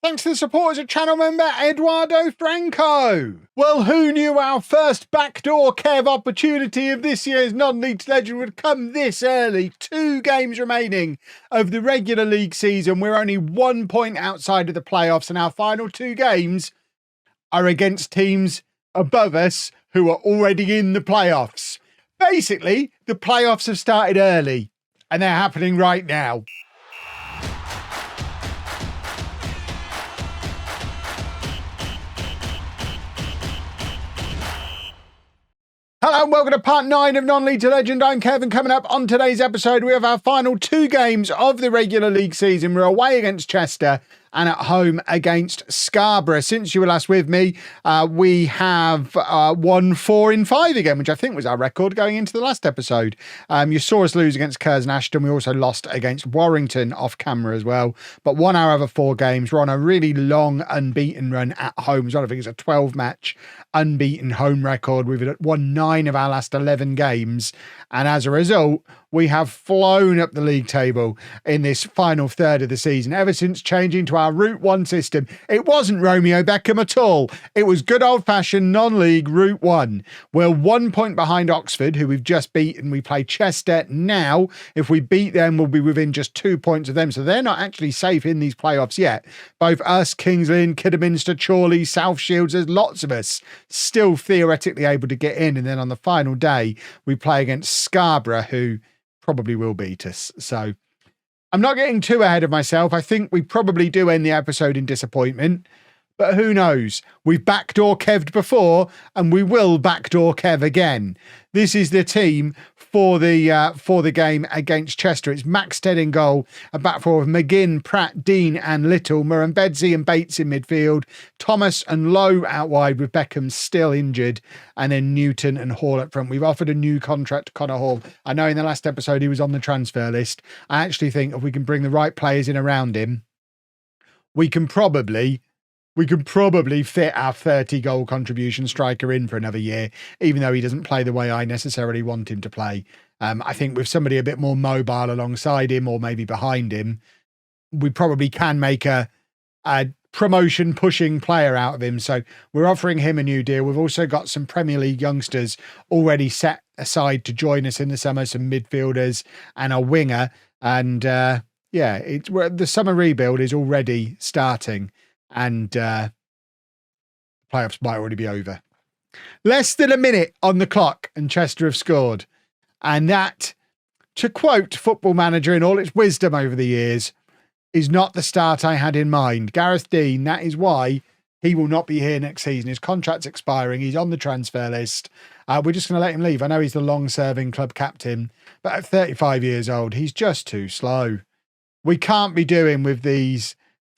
Thanks to the support as a channel member, Eduardo Franco. Well, who knew our first backdoor Kev opportunity of this year's non-league legend would come this early? 2 games remaining of the regular league season. We're only 1 point outside of the playoffs, and our final 2 games are against teams above us who are already in the playoffs. Basically, the playoffs have started early, and they're happening right now. Hello and welcome to part 9 of Non-League to Legend. I'm Kevin. Coming up on today's episode, we have our final 2 games of the regular league season. We're away against Chester and at home against Scarborough. Since you were last with me, we have won 4 in 5 again, which I think was our record going into the last episode. You saw us lose against Curzon Ashton. We also lost against Warrington off camera as well, but won our other 4 games. We're on a really long unbeaten run at home. So I think it's a 12-match unbeaten home record. We've won 9 of our last 11 games, and as a result, we have flown up the league table in this final third of the season. Ever since changing to our Route 1 system, it wasn't Romeo Beckham at all. It was good old-fashioned non-league Route 1. We're 1 point behind Oxford, who we've just beaten. We play Chester now. If we beat them, we'll be within just 2 points of them. So they're not actually safe in these playoffs yet. Both us, Kings Lynn, Kidderminster, Chorley, South Shields, there's lots of us still theoretically able to get in. And then on the final day, we play against Scarborough, who probably will beat us. So I'm not getting too ahead of myself. I think we probably do end the episode in disappointment, but who knows? We've backdoor Kev'd before, and we will backdoor Kev again. This is the team for the game against Chester. It's Maxted in goal, a back four of McGinn, Pratt, Dean and Little, Murrumbedzi and Bates in midfield, Thomas and Lowe out wide with Beckham still injured, and then Newton and Hall up front. We've offered a new contract to Connor Hall. I know in the last episode he was on the transfer list. I actually think if we can bring the right players in around him, we can probably fit our 30-goal contribution striker in for another year, even though he doesn't play the way I necessarily want him to play. I think with somebody a bit more mobile alongside him or maybe behind him, we probably can make a promotion-pushing player out of him. So we're offering him a new deal. We've also got some Premier League youngsters already set aside to join us in the summer, some midfielders and a winger. And the summer rebuild is already starting. And playoffs might already be over. Less than a minute on the clock and Chester have scored. And that, to quote Football Manager in all its wisdom over the years, is not the start I had in mind. Gareth Dean, that is why he will not be here next season. His contract's expiring. He's on the transfer list. We're just going to let him leave. I know he's the long-serving club captain, but at 35 years old, he's just too slow. We can't be doing with these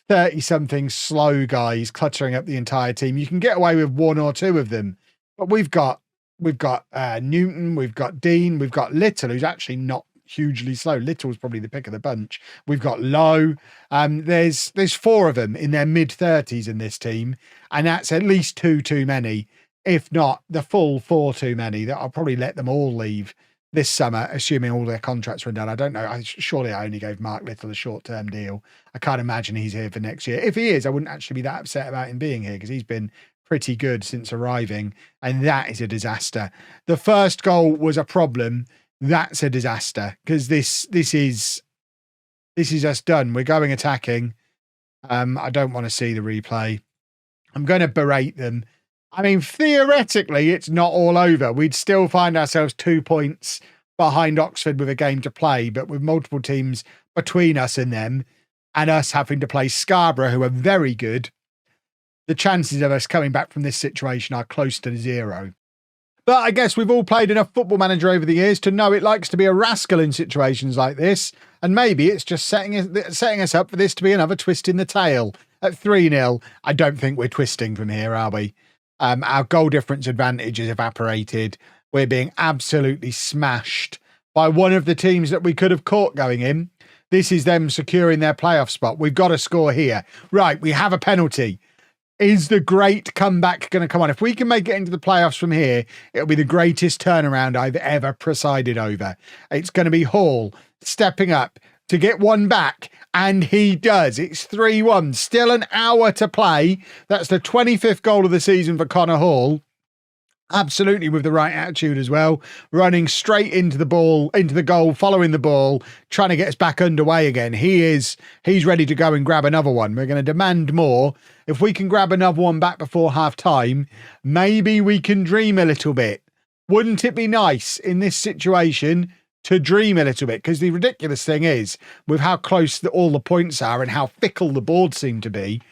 30-something slow guys cluttering up the entire team. You can get away with 1 or 2 of them, but we've got Newton, we've got Dean, we've got Little, who's actually not hugely slow. Little's probably the pick of the bunch. We've got Lowe. There's 4 of them in their mid-30s in this team, and that's at least 2 too many, if not the full 4 too many. That I'll probably let them all leave this summer, assuming all their contracts were done. I don't know. Surely I only gave Mark Little a short-term deal. I can't imagine he's here for next year. If he is, I wouldn't actually be that upset about him being here because he's been pretty good since arriving, and that is a disaster. The first goal was a problem. That's a disaster because this is us done. We're going attacking. I don't want to see the replay. I'm going to berate them. I mean, theoretically, it's not all over. We'd still find ourselves 2 points behind Oxford with a game to play, but with multiple teams between us and them, and us having to play Scarborough, who are very good, the chances of us coming back from this situation are close to 0. But I guess we've all played enough Football Manager over the years to know it likes to be a rascal in situations like this, and maybe it's just setting us up for this to be another twist in the tail. At 3-0, I don't think we're twisting from here, are we? Our goal difference advantage has evaporated. We're being absolutely smashed by one of the teams that we could have caught going in. This is them securing their playoff spot. We've got to score here. Right, we have a penalty. Is the great comeback going to come on? If we can make it into the playoffs from here, it'll be the greatest turnaround I've ever presided over. It's going to be Hall stepping up, to get one back, and he does. It's 3-1. Still an hour to play. That's the 25th goal of the season for Connor Hall. Absolutely with the right attitude as well. Running straight into the ball, into the goal, following the ball, trying to get us back underway again. He's ready to go and grab another one. We're going to demand more. If we can grab another one back before half time, maybe we can dream a little bit. Wouldn't it be nice in this situation to dream a little bit? Because the ridiculous thing is, with how close all the points are and how fickle the board seem to be,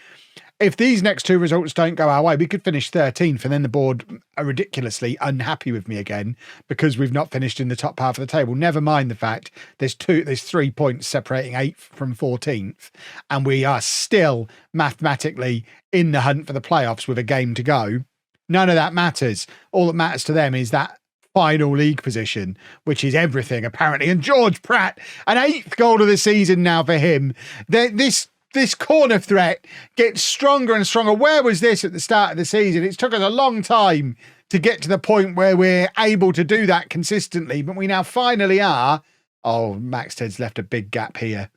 if these next two results don't go our way, we could finish 13th, and then the board are ridiculously unhappy with me again because we've not finished in the top half of the table. Never mind the fact there's 3 points separating 8th from 14th, and we are still mathematically in the hunt for the playoffs with a game to go. None of that matters. All that matters to them is that final league position, which is everything apparently. And George Pratt, an 8th goal of the season now for him. This corner threat gets stronger and stronger. Where was this at the start of the season? It took us a long time to get to the point where we're able to do that consistently, but we now finally are. Oh, Max Ted's left a big gap here.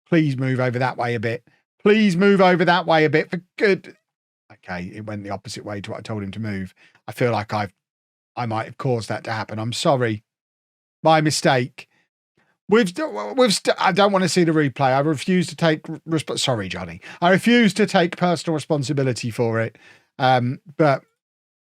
Please move over that way a bit. Please move over that way a bit for good. Okay, it went the opposite way to what I told him to move. I feel like I might have caused that to happen. I'm sorry. My mistake. I don't want to see the replay. I refuse to take sorry, Johnny. I refuse to take personal responsibility for it. But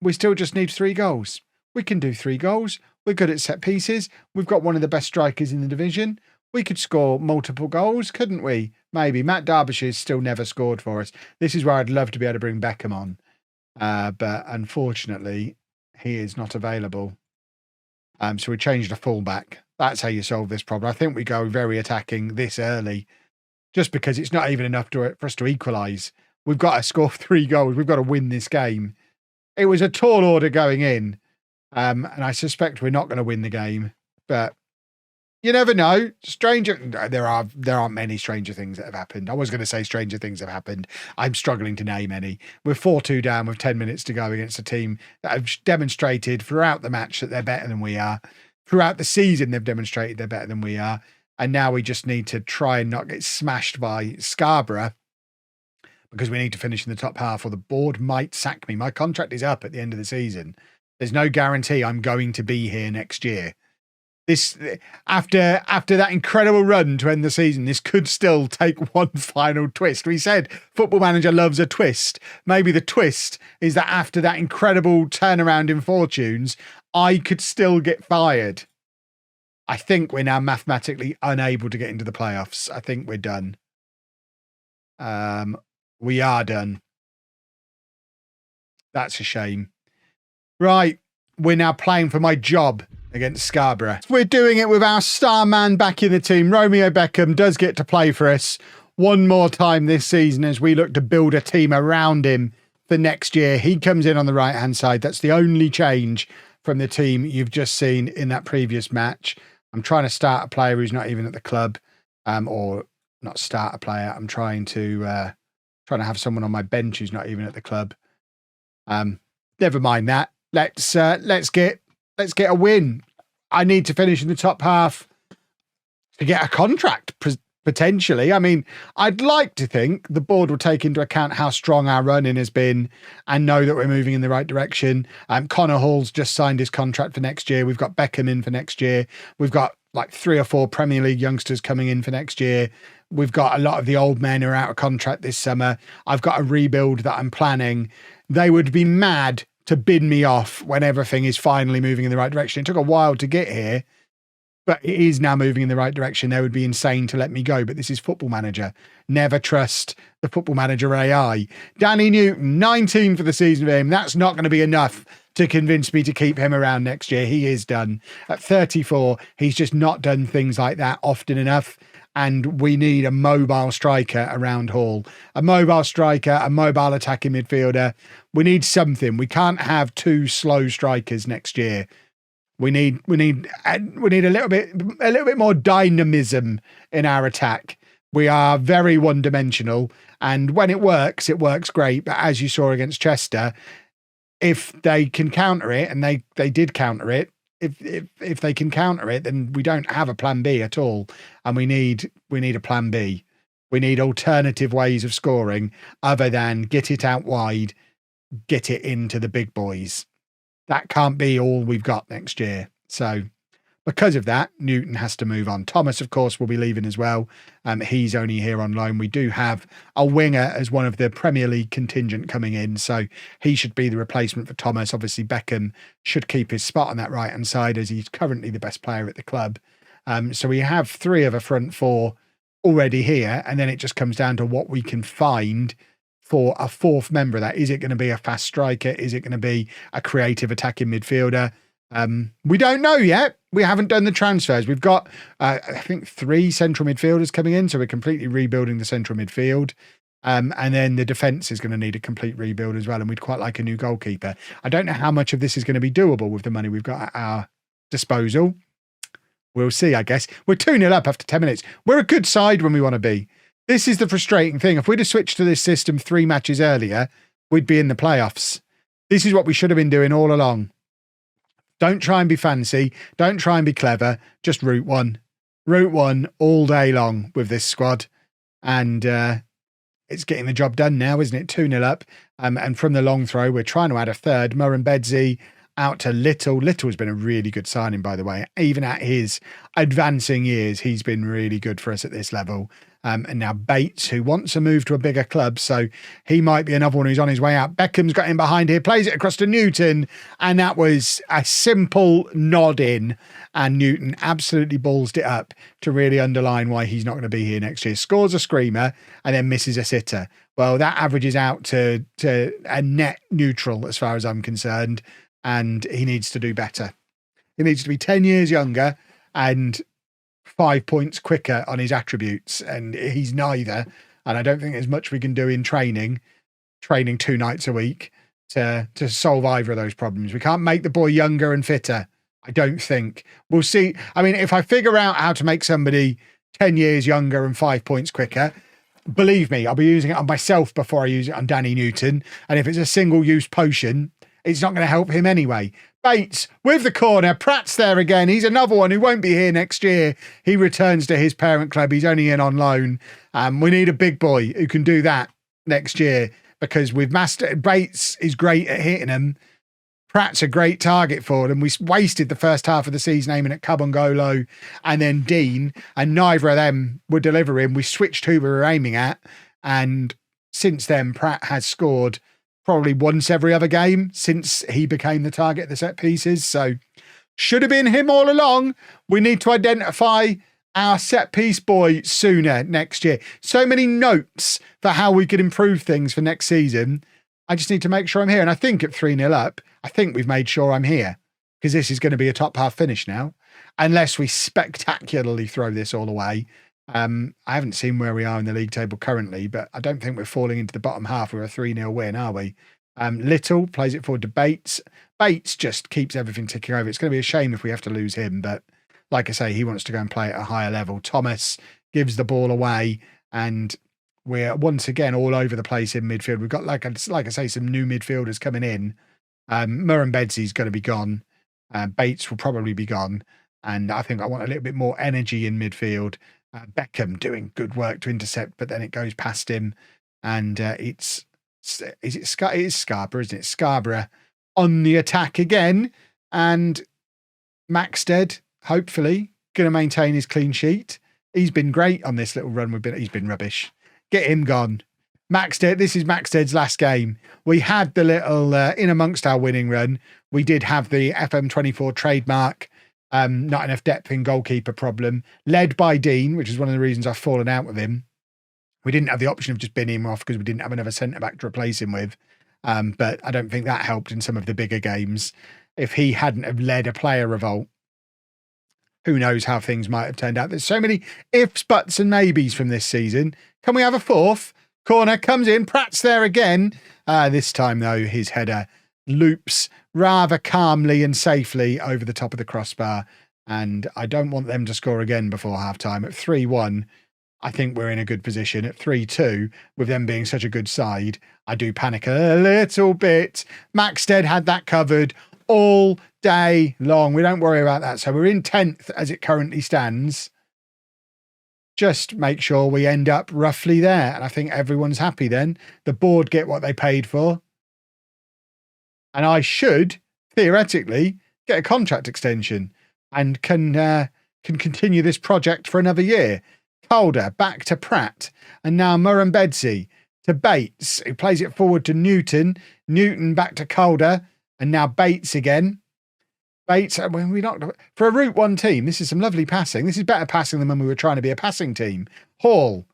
we still just need 3 goals. We can do 3 goals. We're good at set pieces. We've got one of the best strikers in the division. We could score multiple goals, couldn't we? Maybe. Matt Derbyshire's still never scored for us. This is where I'd love to be able to bring Beckham on. But unfortunately, he is not available. So we changed a fullback. That's how you solve this problem. I think we go very attacking this early, just because it's not even enough for us to equalise. We've got to score 3 goals. We've got to win this game. It was a tall order going in, and I suspect we're not going to win the game. But you never know. There aren't many stranger things that have happened. I was going to say stranger things have happened. I'm struggling to name any. We're 4-2 down with 10 minutes to go against a team that have demonstrated throughout the match that they're better than we are. Throughout the season, they've demonstrated they're better than we are. And now we just need to try and not get smashed by Scarborough, because we need to finish in the top half or the board might sack me. My contract is up at the end of the season. There's no guarantee I'm going to be here next year. This after that incredible run to end the season, this could still take one final twist. We said Football Manager loves a twist. Maybe the twist is that after that incredible turnaround in fortunes, I could still get fired. I think we're now mathematically unable to get into the playoffs. I think we're done. We are done. That's a shame. Right. We're now playing for my job against Scarborough. We're doing it with our star man back in the team. Romeo Beckham does get to play for us one more time this season as we look to build a team around him for next year. He comes in on the right-hand side. That's the only change from the team you've just seen in that previous match. I'm trying to start a player who's not even at the club, or not start a player. I'm trying to have someone on my bench who's not even at the club. Never mind that. Let's get a win. I need to finish in the top half to get a contract, potentially. I mean, I'd like to think the board will take into account how strong our run-in has been and know that we're moving in the right direction. Connor Hall's just signed his contract for next year. We've got Beckham in for next year. We've got like 3 or 4 Premier League youngsters coming in for next year. We've got a lot of the old men who are out of contract this summer. I've got a rebuild that I'm planning. They would be mad to bin me off when everything is finally moving in the right direction. It took a while to get here, but it is now moving in the right direction. They would be insane to let me go, but this is Football Manager. Never trust the Football Manager AI. Danny Newton, 19 for the season for him. That's not going to be enough to convince me to keep him around next year. He is done. At 34, he's just not done things like that often enough. And we need a mobile striker around Hall. A mobile striker, a mobile attacking midfielder. We need something. We can't have 2 slow strikers next year. We need a little bit more dynamism in our attack. We are very one-dimensional, and when it works great. But as you saw against Chester, if they can counter it, and they did counter it, if they can counter it, then we don't have a plan B at all, and we need a plan B. We need alternative ways of scoring other than get it out wide, get it into the big boys. That can't be all we've got next year. So because of that, Newton has to move on. Thomas, of course, will be leaving as well. He's only here on loan. We do have a winger as one of the Premier League contingent coming in, so he should be the replacement for Thomas. Obviously, Beckham should keep his spot on that right-hand side as he's currently the best player at the club. So we have 3 of a front 4 already here, and then it just comes down to what we can find for a 4th member of that. Is it going to be a fast striker? Is it going to be a creative attacking midfielder? We don't know yet. We haven't done the transfers. We've got, I think, 3 central midfielders coming in, so we're completely rebuilding the central midfield. And then the defence is going to need a complete rebuild as well, and we'd quite like a new goalkeeper. I don't know how much of this is going to be doable with the money we've got at our disposal. We'll see, I guess. We're 2-0 up after 10 minutes. We're a good side when we want to be. This is the frustrating thing. If we'd have switched to this system 3 matches earlier, we'd be in the playoffs. This is what we should have been doing all along. Don't try and be fancy. Don't try and be clever. Just route one. Route one all day long with this squad. And it's getting the job done now, isn't it? 2-0 up. And from the long throw, we're trying to add a third. Murrumbedzi out to Little. Little's been a really good signing, by the way. Even at his advancing years, he's been really good for us at this level. And now Bates, who wants to move to a bigger club, so he might be another one who's on his way out. Beckham's got him behind here, plays it across to Newton, and that was a simple nod in, and Newton absolutely ballsed it up to really underline why he's not going to be here next year. Scores a screamer and then misses a sitter. Well, that averages out to a net neutral as far as I'm concerned, and he needs to do better. He needs to be 10 years younger and 5 points quicker on his attributes, and he's neither. And I don't think there's much we can do in training 2 nights a week to solve either of those problems. We can't make the boy younger and fitter, I don't think. We'll see. I mean, if I figure out how to make somebody 10 years younger and 5 points quicker, believe me, I'll be using it on myself before I use it on Danny Newton. And if it's a single-use potion, it's not going to help him anyway. Bates with the corner. Pratt's there again. He's another one who won't be here next year. He returns to his parent club. He's only in on loan. We need a big boy who can do that next year, because we've mastered. Bates is great at hitting them. Pratt's a great target for them. We wasted the first half of the season aiming at Cabongolo and then Dean, and neither of them were delivering. We switched who we were aiming at, and since then Pratt has scored probably once every other game since he became the target of the set pieces. So should have been him all along. We need to identify our set piece boy sooner next year. So many notes for how we could improve things for next season. I just need to make sure I'm here. And I think at 3-0 up, I think we've made sure I'm here, because this is going to be a top half finish now, unless we spectacularly throw this all away. I haven't seen where we are in the league table currently, but I don't think we're falling into the bottom half with a 3-0 win, are we? Little plays it forward to Bates. Bates just keeps everything ticking over. It's going to be a shame if we have to lose him, but like I say, he wants to go and play at a higher level. Thomas gives the ball away, and we're once again all over the place in midfield. We've got, like I say, some new midfielders coming in. Murrumbedzi's going to be gone. Bates will probably be gone. And I think I want a little bit more energy in midfield. Beckham doing good work to intercept, but then it goes past him. And it is Scarborough, isn't it? Scarborough on the attack again. And Maxted, hopefully, going to maintain his clean sheet. He's been great on this little run. He's been rubbish. Get him gone. Maxted, this is Maxted's last game. We had the little, in amongst our winning run, we did have the FM24 trademark, not enough depth in goalkeeper problem, led by Dean, which is one of the reasons I've fallen out with him. We didn't have the option of just binning him off because we didn't have another centre-back to replace him with. But I don't think that helped in some of the bigger games. If he hadn't have led a player revolt, who knows how things might have turned out. There's so many ifs, buts and maybes from this season. Can we have a fourth? Corner comes in. Pratt's there again. This time, though, his header loops rather calmly and safely over the top of the crossbar. And I don't want them to score again before half-time. At 3-1, I think we're in a good position. At 3-2, with them being such a good side, I do panic a little bit. Maxted had that covered all day long. We don't worry about that. So we're in 10th as it currently stands. Just make sure we end up roughly there. And I think everyone's happy then. The board get what they paid for. And I should, theoretically, get a contract extension and can continue this project for another year. Calder back to Pratt. And now Murrumbedzi to Bates, who plays it forward to Newton. Newton back to Calder. And now Bates again. Bates, when we not for a Route 1 team, this is some lovely passing. This is better passing than when we were trying to be a passing team. Hall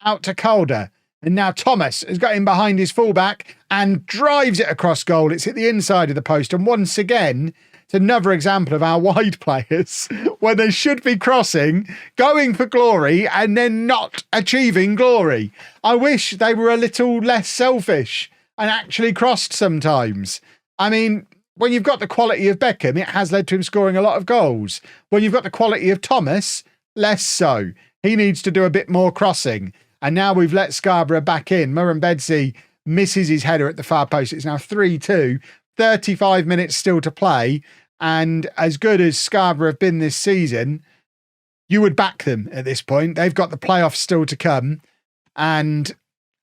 out to Calder, and now Thomas has got him behind his fullback and drives it across goal. It's hit the inside of the post, and once again, it's another example of our wide players when they should be crossing, going for glory, and then not achieving glory. I wish they were a little less selfish and actually crossed sometimes. I mean, when you've got the quality of Beckham, it has led to him scoring a lot of goals. When you've got the quality of Thomas, less so. He needs to do a bit more crossing. And now we've let Scarborough back in. Murrumbedzi misses his header at the far post. It's now 3-2. 35 minutes still to play. And as good as Scarborough have been this season, you would back them at this point. They've got the playoffs still to come. And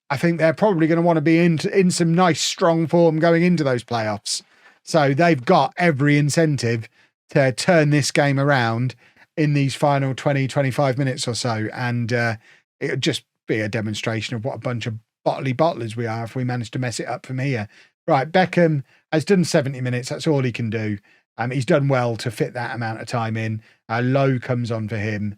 I think they're probably going to want to be in some nice, strong form going into those playoffs. So they've got every incentive to turn this game around in these final 20, 25 minutes or so. And it would just be a demonstration of what a bunch of bottlers we are if we manage to mess it up from here. Right, Beckham has done 70 minutes. That's all he can do. He's done well to fit that amount of time in. Lowe comes on for him.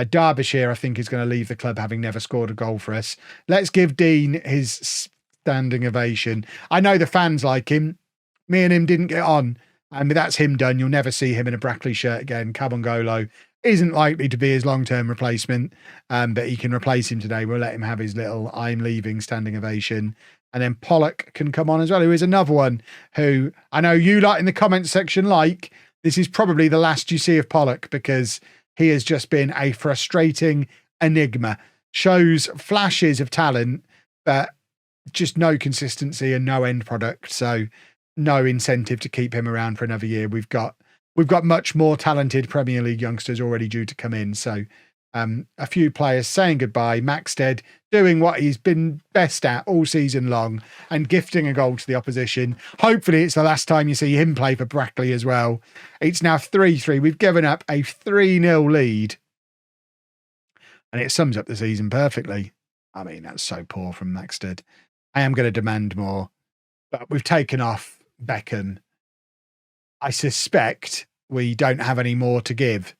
Derbyshire, I think, is going to leave the club having never scored a goal for us. Let's give Dean his standing ovation. I know the fans like him. Me and him didn't get on, but that's him done. You'll never see him in a Brackley shirt again. Kabongolo isn't likely to be his long-term replacement, but he can replace him today. We'll let him have his little I'm leaving standing ovation. And then Pollock can come on as well, who is another one who I know you lot in the comments section like. This is probably the last you see of Pollock because he has just been a frustrating enigma. Shows flashes of talent, but just no consistency and no end product. So no incentive to keep him around for another year. We've got much more talented Premier League youngsters already due to come in. So a few players saying goodbye. Maxted doing what he's been best at all season long and gifting a goal to the opposition. Hopefully it's the last time you see him play for Brackley as well. It's now 3-3. We've given up a 3-0 lead. And it sums up the season perfectly. I mean, that's so poor from Maxted. I am going to demand more. But we've taken off Beckham. I suspect we don't have any more to give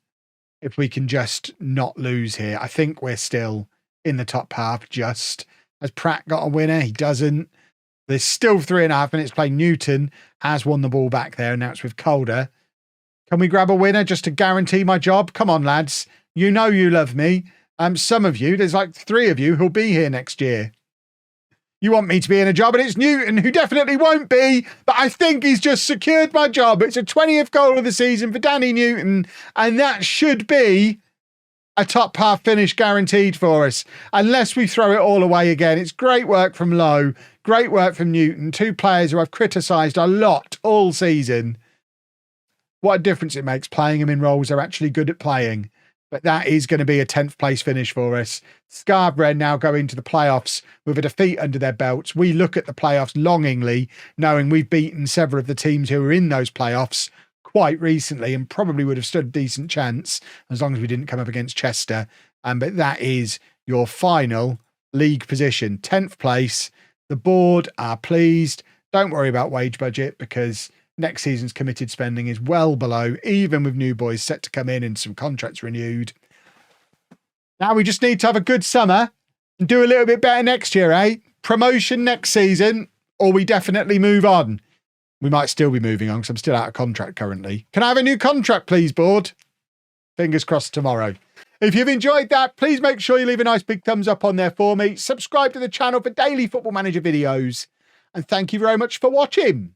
if we can just not lose here. I think we're still in the top half just. Has Pratt got a winner? He doesn't. There's still 3.5 minutes to play. Newton has won the ball back there, and now it's with Calder. Can we grab a winner just to guarantee my job? Come on, lads. You know you love me. Some of you, there's like 3 of you who'll be here next year. You want me to be in a job, and it's Newton, who definitely won't be, but I think he's just secured my job. It's a 20th goal of the season for Danny Newton, and that should be a top half finish guaranteed for us, unless we throw it all away again. It's great work from Lowe, great work from Newton, 2 players who I've criticised a lot all season. What a difference it makes playing them in roles they're actually good at playing. But that is going to be a 10th place finish for us. Scarborough now go into the playoffs with a defeat under their belts. We look at the playoffs longingly, knowing we've beaten several of the teams who were in those playoffs quite recently and probably would have stood a decent chance as long as we didn't come up against Chester. But that is your final league position. 10th place. The board are pleased. Don't worry about wage budget because next season's committed spending is well below, even with new boys set to come in and some contracts renewed. Now we just need to have a good summer and do a little bit better next year, eh? Promotion next season, or we definitely move on. We might still be moving on because I'm still out of contract currently. Can I have a new contract, please, board? Fingers crossed tomorrow. If you've enjoyed that, please make sure you leave a nice big thumbs up on there for me. Subscribe to the channel for daily Football Manager videos. And thank you very much for watching.